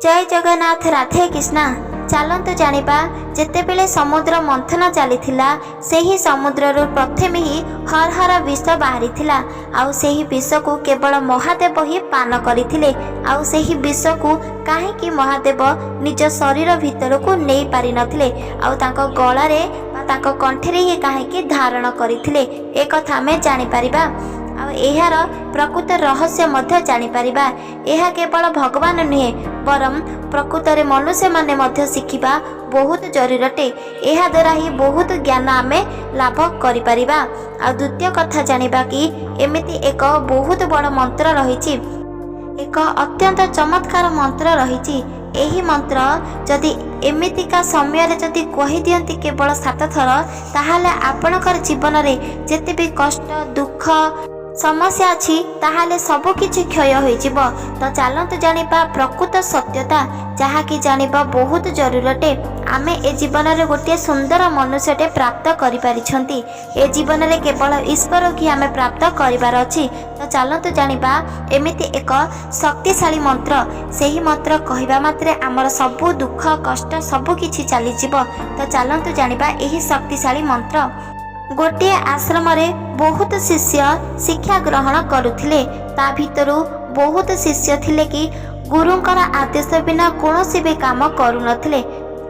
जय जगन्नाथ। राधे कृष्णा। चलतु जानिबा जेतेबेले समुद्र मंथन चलीथिला सेही समुद्ररू प्रथमे ही हर हर विष बाहरी थिला। आउ सेही विष को केवल महादेव ही पान करथिले। आउ सेही विष को काहेकि महादेव निज शरीर भितर को नहीं पारि नथिले। आउ तांको गळारे बा तांको कंठरे ही काहेकि धारण करथिले ए कथा हमें जानि परिबा। एहार प्रकृत रहस्य मध्य जानि परिबा। एहा केवल भगवान नुहे बरम प्रकृत रे मनुष्य माने मध्य शिखिबा बहुत जरूरी अटे। एहा द्वारा ही बहुत ज्ञान आमे लाभ करि परिबा। आ द्वितीय कथा जानिबा कि एमिति एक बहुत बड़ मंत्र रहिछि, एक अत्यंत चमत्कार मंत्र रहिछि। एही मंत्र जदि एमितिका समय रे जदि कहि दियंती केवल 7 थर ताहाले आपणकर जीवन रे जेते भी कष्ट दुख समस्या अच्छी ताहाले सबु किछि क्षय होई जिवो। तो चलतु जानिबा प्रकृत सत्यता जहाँकि जानिबा बहुत जरूरी अटे। आमे ए जीवन रे गोटे सुंदर मनुष्यटे प्राप्त करि पारिछंती। ए जीवन रे केवल ईश्वर की आमे प्राप्त करिवार अछि। तो चलतु जानिबा एमिति एक शक्तिशाली मंत्र। सेही मंत्र कहिबा मात्रे हमर सबु दुख कष्ट सबु किछि चली जिवो। तो चलतु जानिबा एही शक्तिशाली मंत्र। गोटे आश्रम रे बहुत शिष्य शिक्षा ग्रहण करुथिले। ता भितरु बहुत शिष्य थिले कि गुरुंकर आदेश बिना कोनोसी भी काम करू नथिले।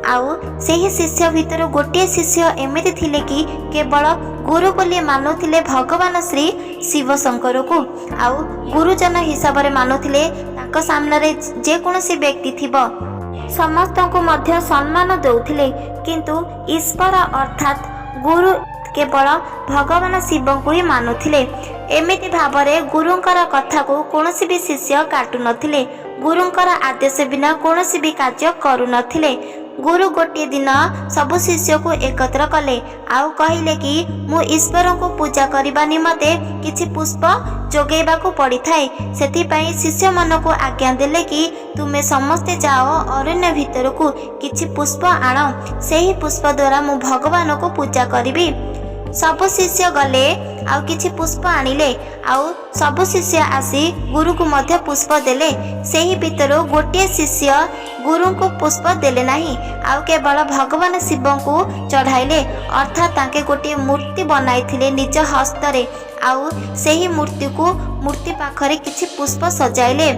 आउ सेही शिष्य भितरु गोटे शिष्य एमिति थिले कि केवल गुरु बोली मानुथिले भगवान श्री शिव शंकर को। आउ गुरुजन हिसाब रे मानुथिले। ताको सामने रे जे कोनोसी व्यक्ति थिबो समस्त को मध्य सम्मान दउथिले। किंतु ईश्वर अर्थात गुरु केवल भगवान शिव को ही मानुथिले। एमिति भावरे गुरुंकर कथा को कोनोसी भी शिष्य काटु नथिले। गुरुंकर आदेश बिना कोनोसी भी कार्य करू नथिले। गुरु गोटे दिन सबु शिष्य को एकत्र कले। आउ कहिले कि मु ईश्वर को पूजा करबा निमते किछि पुष्प जोगेबा को पड़ी थाए। सेति पई शिष्य मन को आज्ञा देले कि तुमे समस्ते जाओ अरण्य भितर को किछि पुष्प आण। सेही पुष्प द्वारा मु भगवान को पूजा करिबी। सबु शिष्य गले आउ किछि पुष्प आनिले। आउ सबु शिष्य आसी गुरु को मध्य पुष्प देले। सेही भितर गोटे शिष्य गुरु को पुष्प देले नाही। आउ केवल भगवान शिव को चढ़ाइले। अर्थात ताके गोटे मूर्ति बनाइथिले निज हस्तरे। आउ सेही मूर्ति को मूर्ति पाखरे किछि पुष्प सजाइले।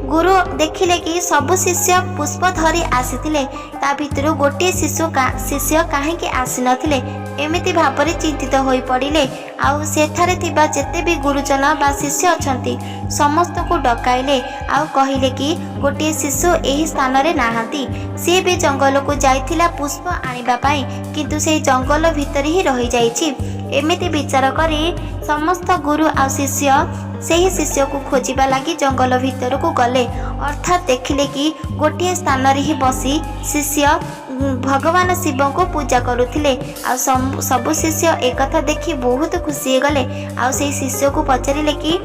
गुरु देखिले कि सबु शिष्य पुष्प धरी आसीथिले। ता भितर गोटे शिष्य काहेकि आसी नथिले एमिति भाବରେ चिंतित होई पड़िले। आउ सेठारे थिबा जेते भी गुरुजन बा शिष्य अछंती समस्त को डकाइले। आउ कहिले कि गोटे शिष्य एही स्थान रे नाहांती। से भी जंगल को जाइथिला पुष्प आनिबा पाई किंतु से जंगल भितर ही रही जाइछि। एमिति विचार करी समस्त गुरु आ शिष्य सेही शिष्य को खोजिबा लगी जंगल भितर को गले। अर्थात देखिले कि गोटे स्थान रे ही बसी शिष्य भगवान शिव को पूजा करुथिले। आ सबु शिष्य एक कथा देखि बहुत खुशी गले। आ से शिष्य को पचारिले कि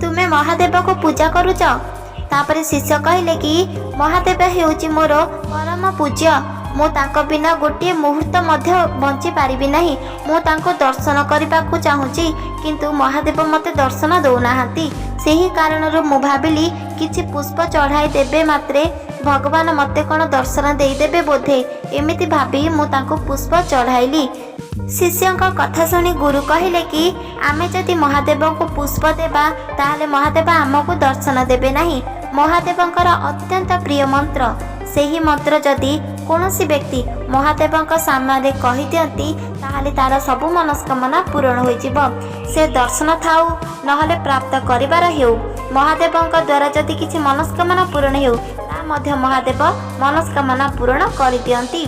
तुमे महादेव को पूजा करूच। तापरे शिष्य कहले कि महादेव हेउची मोर परम पूज्य। मु तांको बिना गोटे मुहूर्त मध्य बंची पारिबी नाही। मु तांको दर्शन करबा को चाहूची किंतु महादेव मते दर्शन दउनाहांती। सेही कारणरू मु भाबिली किछि पुष्प चढ़ाई देबे मात्रे भगवान मते कोन दर्शन देई देबे बोधे। एमिति भाबी मु तांको पुष्प चढ़ाइली। शिष्यंका कथा सुनी गुरु कहिले कि आमे जदि महादेव को पुष्प देबा ताहले महादेव आमको दर्शन देबे नाही। महादेवंकर अत्यंत प्रिय मंत्र सेही मंत्र जदि कोनोसी व्यक्ति महादेवंक सामने कहि दियंती ताहले तार सबु मनस्कामना पूर्ण होई जिवो। से दर्शन थाउ नहले प्राप्त करिवार हेउ महादेवंक द्वारा जदि किछि मनस्कामना पूर्ण हेउ ता मध्य महादेव मनस्कामना पूर्ण करि दियंती।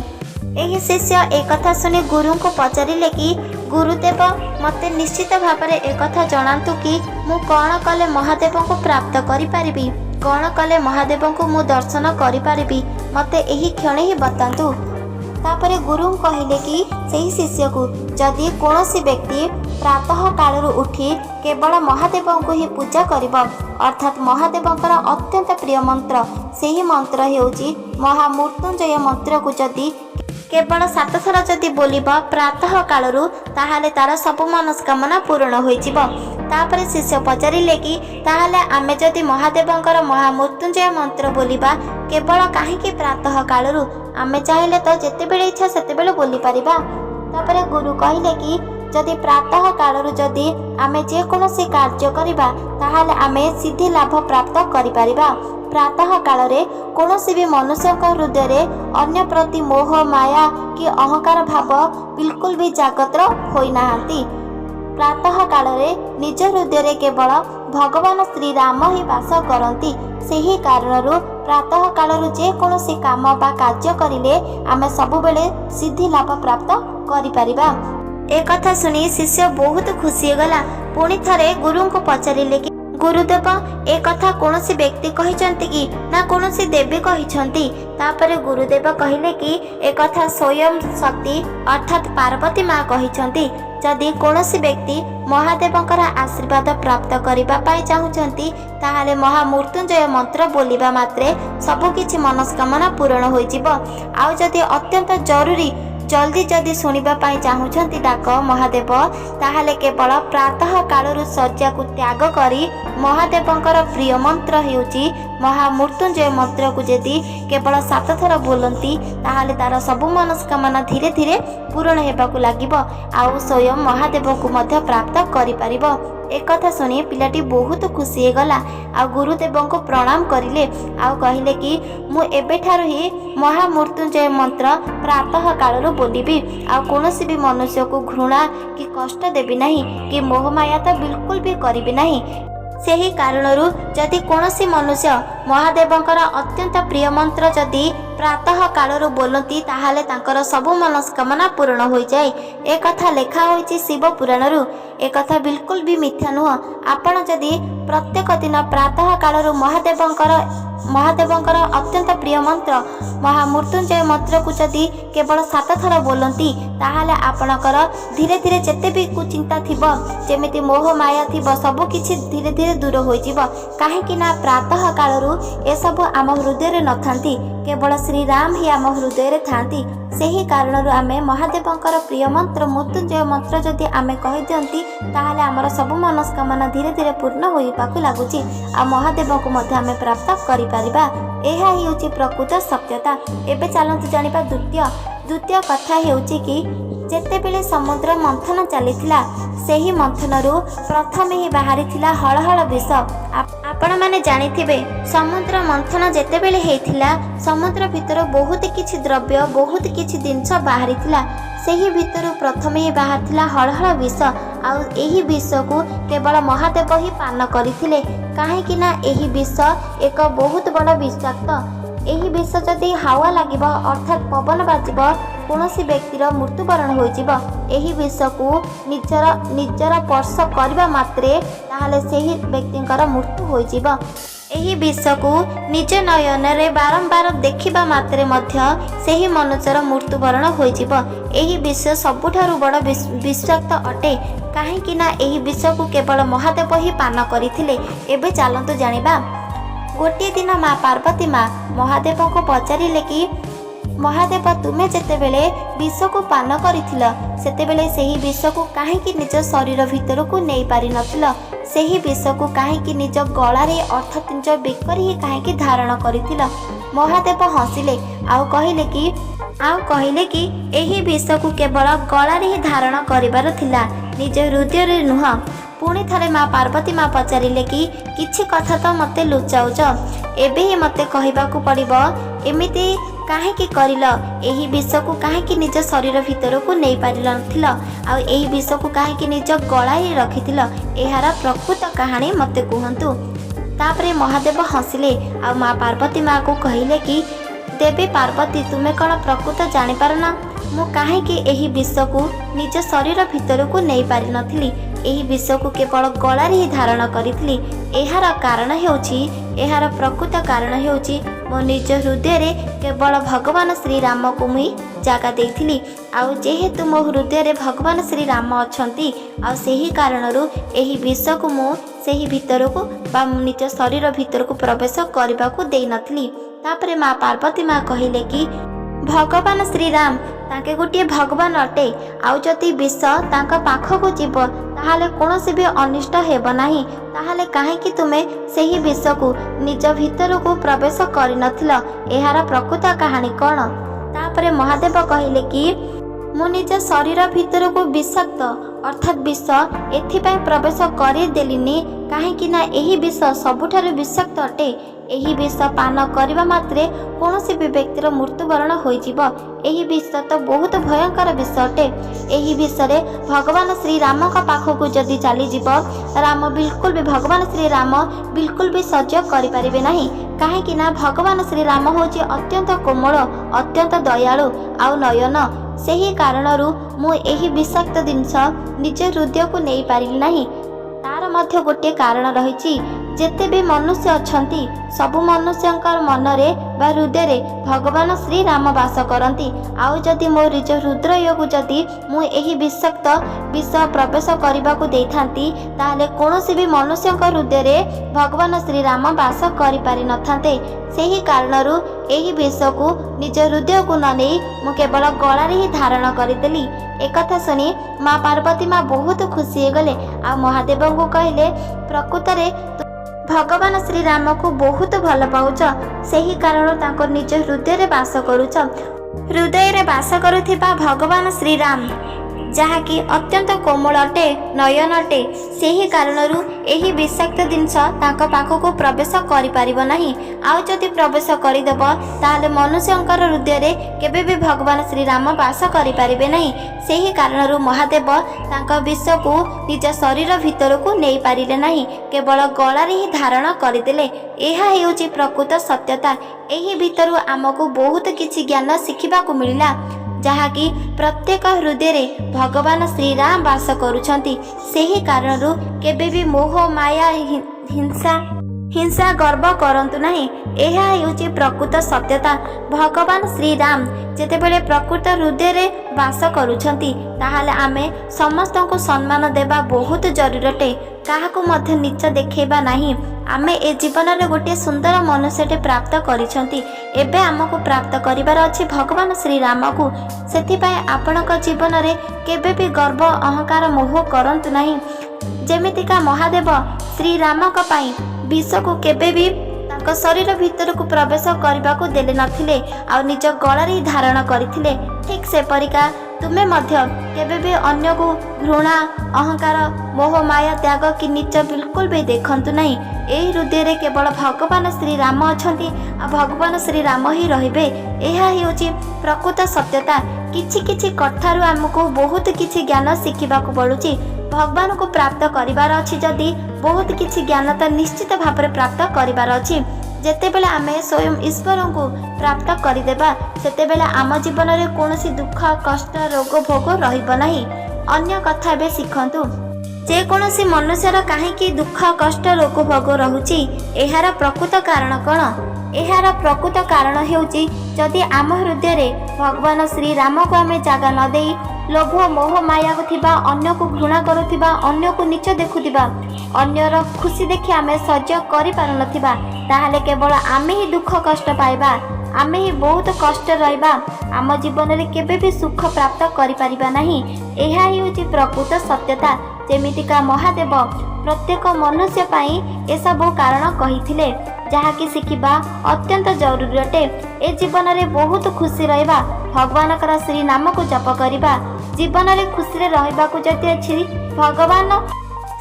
एही शिष्य एक कथा सुनी गुरु को पचारिले कि गुरुदेव मते निश्चित भाबरे एक कथा जणांतु कि मु कोन कले महादेव को प्राप्त करि परिबी, कोन कले महादेव को मु दर्शन करि परिबी, मते एही क्षणे ही बतांतु। तापरे गुरु कहिले कि सेही शिष्य को जदि कोनोसी व्यक्ति प्रातः कालरू उठी केवल महादेव को ही पूजा करिब अर्थात महादेवंकर अत्यंत प्रिय मंत्र सेही मंत्र हेउची महामृत्युंजय मंत्र को जदि केवल 7 थर जदि बोलिबा प्रातः कालरू ताहाले तार सब मनस्कामना पूर्ण होई जिवो। तापरे शिष्य पचारिले कि ताहले आमे जदि महादेवंकर महामृत्युंजय मंत्र बोलिबा केवल काहेकि प्रातः कालरू आमे चाहिले तो जेतेबेले इच्छा सेतेबेले बोली परिबा। तापरे गुरु कहिले कि जदि प्रातः कालरू जदि आमे जे कोनोसी कार्य करिबा ताहले आमे सिद्धि लाभ प्राप्त करि परिबा। प्रातः कालरे कोनोसी भी मनुष्य हृदय रे अन्य प्रति मोह माया कि अहंकार भाव बिल्कुल भी जागृत होई नाहंती। प्रातः कालरे निज हृदय रे केवल भगवान श्री राम ही वास करती। सेही कारणरू प्रातः कालरू जे कोनोसी काम बा कार्य करिले आमे सबुबेले सिद्धि लाभ प्राप्त करि परिबा। ए कथा सुनी शिष्य बहुत खुशी गला। पुणी थरे गुरु को पचारिले कि गुरुदेव ए कथा कौनसी व्यक्ति कहिसंती कि ना कौनसी देवी कहिसंती। तापरे गुरुदेव कहिले कि ए कथा स्वयं शक्ति अर्थात पार्वती माँ कहिसंती। जदि कौनसी व्यक्ति महादेवंकर आशीर्वाद प्राप्त करबा पाई चाहुचंती ताहाले महामृत्युंजय मंत्र बोलिबा मात्रे सब किछि मनस्कामना पूर्ण होई जिवो। आउ जदि अत्यंत जरूरी जल्दी जदि शुणा चाहूँगी डाक महादेव ताहले केवल प्रातः कालरू शଯ୍या को त्याग करी महादेवंकर प्रिय मंत्र हेउची महामृत्युंजय मंत्र को जदि केवल 7 थर बोलती ताहले तार सब मनस्कामना धीरे धीरे पूर्ण हेबाकु लागिबो आउ स्वयं महादेव को मध्य प्राप्त करि परिबो। एक कथा सुनी पिलाटी बहुत खुशी गला। आ गुरुदेव को प्रणाम करिले आउ कहिले कि मु एबेठारु ही महामृत्युंजय मंत्र प्रातः कालरू बोलिबी आ कोनोसी भी मनुष्य को घृणा कि कष्ट देबी नहीं कि मोहमाया तो बिल्कुल भी करिबी नहीं। सेही कारणरू जदि कोनोसी मनुष्य महादेवंकर अत्यंत प्रिय मंत्र जदि प्रातः कालरू बोलती ताहाले तांकर सबु मनस्कामना पूर्ण हो जाए। ए कथा लेखा होइछि शिव पुराणरू। ए कथा बिल्कुल भी मिथ्या नुह। आपण जदि प्रत्येक दिन प्रातः कालरू महादेवंकर अत्यंत प्रिय मंत्र महामृत्युंजय मंत्र को जदि केवल 7 थर बोलती ताहाले आपणकर धीरे धीरे जेते भी कुचिंता थिबो जेमिति मोह माया थिबो सब किछि धीरे धीरे दूर हो जिवो। काहेकि ना प्रातः कालरू ए सब आम हृदय रे नथांती केवल श्री राम ही आम हृदय रे थांती। सेही कारणरू आमे महादेवंकर प्रिय मंत्र मृत्युंजय मंत्र जदि आमे कहि दियंती ताहाले हमर सब मनस्कामना धीरे धीरे पूर्ण होइबाकु लागुची आ महादेव को मध्य आमे प्राप्त करि परिबा। एहा ही होची प्रकृत सत्यता। एबे चलंतु जानिबा द्वितीय कथा हेउची कि जेतेबेले समुद्र मंथन चलीथिला सेही मंथनरू प्रथमे ही बाहरिथिला हळहळ विष। आपण माने जानिथिबे समुद्र मंथन जेतेबेले हेइथिला समुद्र भितर बहुत किछि द्रव्य बहुत किछि जिंस बाहरिथिला। सेही भितरु प्रथमे ही बाहरिथिला हळहळ विष। आ एही विष को केवल महादेव ही पान करिथिले काहेकि ना एही विष एक बहुत बड़ विषाक्त। एही विष जदि हावा लागिब अर्थात पवन बाजिब कोनोसी व्यक्तिर मृत्युवरण होइजिब। एही विष को निजर स्पर्श करबा मात्रे ताहाले सेही व्यक्तिंकर मृत्यु होइजिब। एही विष को निज नयन रे बारंबार देखिबा मात्रे मध्य सेही मनुष्यर मृत्युवरण होइजिब। एही विष सबुठारु बड़ विषाक्त अटे काहेकि ना एही विष को केवल महादेव ही पान करिथिले। एबे चलंतु जानिबा। गोटे दिन माँ पार्वती माँ महादेव को पचारिले कि महादेव तुमे जेतेबेले विष को पान करिथिल सेतेबेले सेही विष को काहेकि निज शरीर भितर को नहीं पारि नथिल। सेही विष को काहेकि निज गलारे अर्थात निज बेकरी ही काहेकि धारण करिथिल। महादेव हसिले आउ कहिले कि एही विष को केवल गलारे ही धारण करिबार थिला निज हृदय रे नुह। पुणी थरे माँ पार्वती माँ पचारिले कि किछि कथा तो मते लुचाउच एबे ही मते कहिबाकू पड़िबो एमिति काहेकि करिल एही विष को काहेकि निज शरीर भितर को नहीं पारि नथिल आ एही विष को काहेकि निज गलाय रखिथिल एहार प्रकृत कहानी मते कहंतु। तापरे महादेव हसिले आ माँ पार्वती माँ को कहिले कि देवी पार्वती तुमे कौन प्रकृत जानि पारना मु काहेकि एही विष को निज शरीर भितर को नहीं पारि नथिली एही विष को केवल गलारे ही धारण करिथिली। एहार कारण एहार प्रकृत कारण हेउची मो निज हृदय रे केवल भगवान श्री राम को मुई जागा देइथिली आउ जेहेतु मो हृदय रे भगवान श्री राम अछंती आ सेही कारणरू एही विष को मु सेही भितर को बा निज शरीर भितर को प्रवेश करबा को देई नथिली। तापरे माँ पार्वती माँ कहिले कि भगवान श्री राम ताके गोटे भगवान अटे आउ जति विष तांका पाखकु जीव ताहाले कौनसी भी अनिष्ट हेब नाही। ताहाले काहेकि तुमे सेही विष को निज भितर को प्रवेश कर नथिल, एहार प्रकृत कहानी कौन? तापरे महादेव कहले कि मु निज शरीर भितर को विषाक्त अर्थात विष एथिपाई प्रवेश करदेलिनी काहेकि ना एही विष सबुठारु विषाक्त अटे। एही विष पान करबा मात्रे कौनसी भी व्यक्तिर मृत्युवरण होइजिबो। एही विष तो बहुत भयंकर विष अटे। एही विषरे भगवान श्री राम का पाखकु जदि चली जीवो, राम बिल्कुल भी भगवान श्री राम बिल्कुल भी सह्य करि परिबे नाही। काहेकि ना भगवान श्री राम होची अत्यंत कोमल, अत्यंत दयालु आउ नयन। सेही कारणरू मु एही विषाक्त जिनिष निज हृदय को नहीं पारिली नाही। तार मध्य गोटे कारण रही। जेते भी मनुष्य अछंती सबु मनुष्यंकर मनरे बा हृदय भगवान श्री राम वास करती। आउ जदि मो निज हृदय को जदि मु एही विषाक्त विष प्रवेश करने को देथांती ताहले कौनसी भी मनुष्यंकर हृदय भगवान श्री राम वास करि पारि नथांते। सेही कारणरू एही विष को निज हृदय को न नहीं मु केवल गलारे ही धारण करदेली। एकथा सुनी माँ पार्वती माँ बहुत खुशी हो गले। आ महादेव को कहले प्रकृत रे भगवान श्री राम को बहुत भल पाउछ, सेही कारण तांको निज हृदय रे वास करूछ। हृदय रे वास करुथिबा भगवान श्री राम जहाँकि अत्यंत कोमल अटे, नयन अटे, सेही कारणरू एही विषाक्त जिनिष तांको पाखकु प्रवेश करि पारिबो नाही। आउ जदि प्रवेश करिदेब ताहले मनुष्यंकर हृदय रे केबे भी भगवान श्री राम वास करि पारिबे नाही। सेही कारणरू महादेव तांको विष को निज शरीर भितर को नहीं पारिले नाही, केवल गलारे ही धारण करदेले। एहा हेउची प्रकृत सत्यता। एही भितरु आमको बहुत किछि ज्ञान शिखिबाकु मिलिला, जहाँकि प्रत्येक हृदय रे भगवान श्री राम वास करुछंती। सेही कारणरू केबे भी मोह माया हिंसा गर्व करंतु नाही। एहा हेउची प्रकृत सत्यता। भगवान श्री राम जेतेबेले प्रकृत हृदय रे वास करुछंती ताहाले आमे समस्तଙ୍କୁ सम्मान देबा बहुत जरूरी अटे। काहाकु मध्य नीच देखैबा नाही। आमे ए जीवन रे गोटे सुंदर मनुष्यटे प्राप्त करिछंती। एबे आमको प्राप्त करिवार अछि भगवान श्री राम को। सेथिपाई आपणक जीवन रे केबे भी गर्व अहंकार मोह करंतु नाही। जेमितिका महादेव श्री राम का पाई विष को केबे भी तांको शरीर भितर को प्रवेश करबा को देले नथिले, आ निज गलारे ही धारण करथिले। ठीक से परिका तुमे मध्य केबे भी अन्य को घृणा अहंकार मोह माया त्याग कि नीच बिल्कुल भी देखंतु नहीं। एही हृदय रे केवल भगवान श्री राम अछंती, आ भगवान श्री राम ही रहिबे। एहा हेउची प्रकृत सत्यता। किछि किछि कथारु हमको बहुत किछि ज्ञान शिखिबाकु पडुची। भगवान को प्राप्त करिवार अछि जदि बहुत किछि ज्ञान तो निश्चित भाव में प्राप्त करिवार अछि। जेतेबेले आमे स्वयं ईश्वर को प्राप्त करिदेबा सेतेबेले आम जीवन में कौनसी दुख कष्ट रोग भोग रहिबो नाही। अन्य कथा बे शिखंतु जे कौनसी मनुष्यर काहेकि दुख कष्ट रोग भोग रहुची, एहार प्रकृत कारण कौन? एहार प्रकृत कारण हेउची जदि आम हृदय रे भगवान श्री राम को आमे जागा न देई लोभ मोह माया को थिबा, अन्य को घृणा करुथिबा, अन्य को नीच देखुथिबा, अन्यर खुशी देखि आमे सह्य करि पारु नथिबा, ताहाले केवल आमे ही दुख कष्ट पाइबा, आमे ही बहुत कष्ट रहिबा। आम जीवन रे केबे भी सुख प्राप्त करि पारिबा नाही। एहा हेउची प्रकृत सत्यता। जेमितिका महादेव प्रत्येक मनुष्य पाई ए सब कारण कहिथिले, जहा कि शिखिबा अत्यंत जरूरी अटे। ए जीवन रे बहुत खुशी रहिबा, भगवान कर श्री नाम को जप करिबा। जीवन रे खुशी रे रहिबा को जति अछि भगवान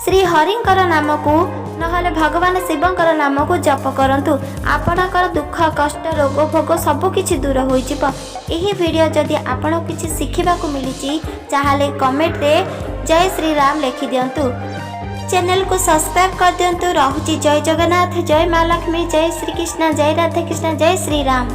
श्री हरिंकर नाम को नहले भगवान शिवंकर नाम को जप करंतु। आपणकर दुख कष्ट रोग भोग सब किछि दूर होई जिवो। एही वीडियो जदि आपण किछि शिखिबा को मिलिछि चाहले कमेंट रे जय श्री राम लिखि दियंतु। चैनल को सब्सक्राइब कर दियंतु। रहुछि जय जगन्नाथ, जय माँ लक्ष्मी, जय श्री कृष्ण, जय राधा कृष्ण, जय श्री राम।